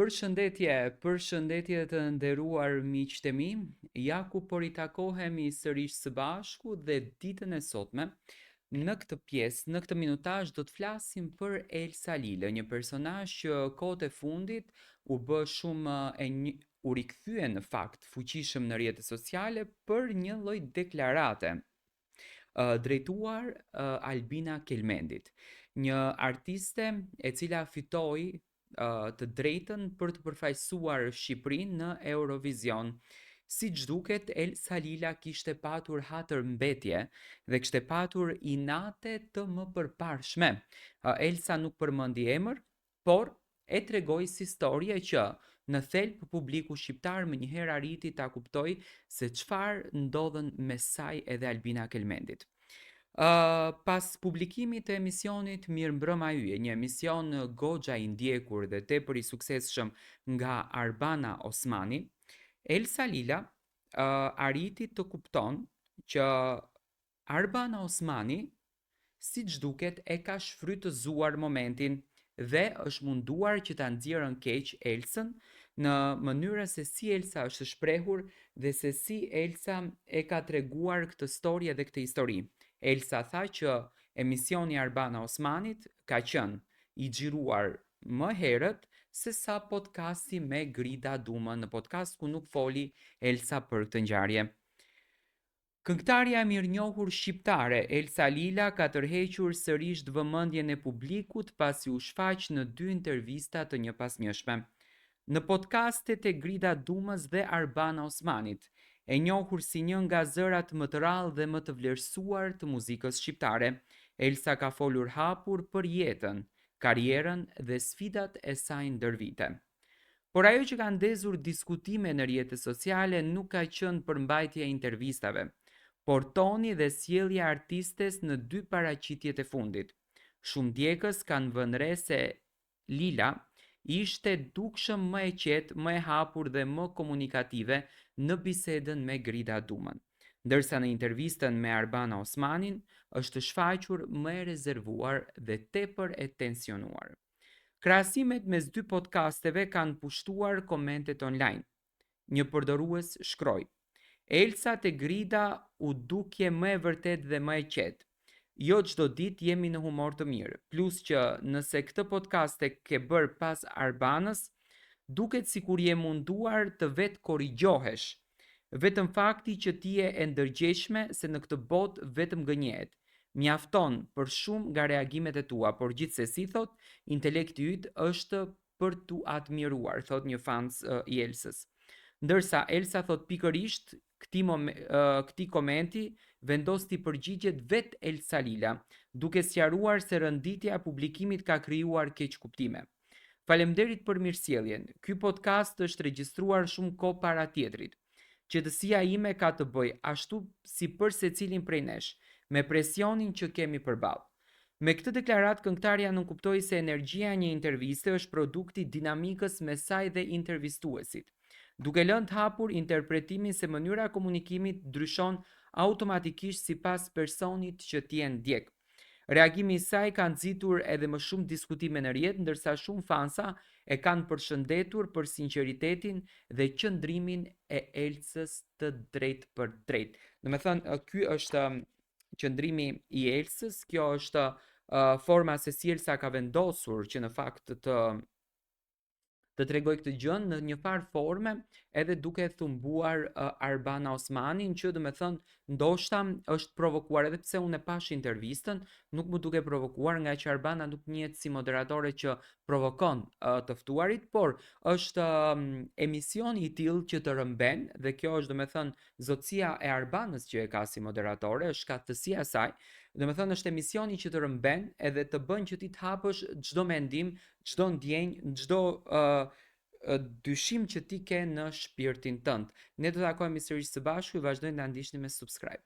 Përshëndetje të nderuar miqtë e mi. Ja ku po ritakohemi sërish së bashku dhe ditën e sotme. Në këtë pjesë, në këtë minutazh do të flasim për Elsa Lile, një personazh që kohët e fundit u bë shumë u rikthye në fakt fuqishëm në rrjetet sociale për një lloj deklarate drejtuar Albina Kelmendit, një artiste e cila fitoi të drejtën për të përfaqësuar Shqipërinë në Eurovision. Siç duket, Elsa Lila kishte patur hatërmbetje dhe kishte patur inate të mëpërparshme. Elsa nuk përmendi emër, por e tregoi si historie që në thelb publiku shqiptar më njëherë arriti ta kuptoj se çfarë ndodhen mes saj edhe Albina Kelmendit. Pas publikimit të emisionit Mirëmbrëma Yje, një emision goxha i ndjekur dhe tepër i suksesshëm nga Arbana Osmani, Elsa Lila arriti të kupton që Arbana Osmani, siç duket, e ka shfrytëzuar momentin dhe është munduar që ta nxjerrën keq Elsën në mënyrën se si Elsa është shprehur dhe se si Elsa e ka treguar këtë storie dhe këtë histori. Elsa tha që emisioni Arbana Osmanit ka qenë i xhiruar më herët se sa podcasti me Grida Dumën, në podcast ku nuk foli Elsa për këtë ngjarje. Këngëtarja e mirënjohur shqiptare Elsa Lila ka tërhequr sërish vëmendjen e publikut pasi u shfaq në 2 intervista të njëpasmjeshme. Në podcastet e Grida Dumës dhe Arbana Osmanit, e njohur si një nga zërat më të rrallë dhe më të vlerësuar të muzikës shqiptare, Elsa ka folur hapur për jetën, karrierën dhe sfidat e saj ndër vite. Por ajo që ka ndezur diskutime në rrjetet sociale nuk ka qenë përmbajtja e intervistave, por toni dhe sjellja e artistes në 2 paraqitjet e fundit. Shumë djegës kanë vënë re se Lila ishte dukshëm më e qetë, më e hapur dhe më komunikative në bisedën me Grida Dumën, ndërsa në intervistën me Arbana Osmanin është shfaqur më e rezervuar dhe tepër e tensionuar. Krahasimet mes 2 podcasteve kanë pushtuar komentet online. Një përdorues shkroi: Elsa te Grida u dukje më e vërtet dhe më e qetë. Jo çdo ditë jemi në humor të mirë, plus që nëse këtë podcast e ke bërë pas Arbanës, duket sikur je munduar të vetë korrigjohesh. Vetëm fakti që ti je e ndërgjegjshme se në këtë botë vetëm gënjehet. Mjafton për shumë nga reagimet e tua, por gjithsesi thot, intelekti yt është për tu admiruar, thot një fans i Elsës. Ndërsa Elsa thot pikërisht këtij komenti vendos t'i përgjigjet vet Elsa Lila, duke sqaruar se rënditja e publikimit ka krijuar keq kuptime. Faleminderit për mirësjelljen. Ky podcast është regjistruar shumë kohë para tjetrit. Qetësia ime ka të bëjë ashtu si për secilin prej nesh, me presionin që kemi përballë. Me këtë deklaratë këngëtarja nënkuptoi se energjia e një interviste është produkti i dinamikës mes saj dhe intervistuesit, duke lënë të hapur interpretimin se mënyra e komunikimit ndryshon automatikisht sipas personit që ti e ndjek. Reagimi i saj ka nxitur edhe më shumë diskutime në rrjet, ndërsa shumë fansa e kanë përshëndetur për sinqeritetin dhe qëndrimin e Elsës të drejtë për drejtë. Domethënë, ky është qëndrimi i Elsës, kjo është forma se si Elsa ka vendosur që në fakt të tregoj këtë gjën në një farë forme, edhe duke thumbuar Arbana Osmanin, që do me thënë ndoshta është provokuar, edhe pse unë e pash intervistën, nuk më duke provokuar nga që Arbana nuk njihet si moderatore që provokon të ftuarit, por është emisioni i tillë që të rëmben, dhe kjo është do me thënë zotësia e Arbanës që e ka si moderatore, është shkatësia e saj. Do me thënë është emisioni që të rëmben edhe të bën që ti të hapësh çdo mendim, çdo ndjenjë, çdo dyshim që ti ke në shpirtin tënd. Ne do të takohemi sërish së bashku, vazhdojmë ta ndiqni me subscribe.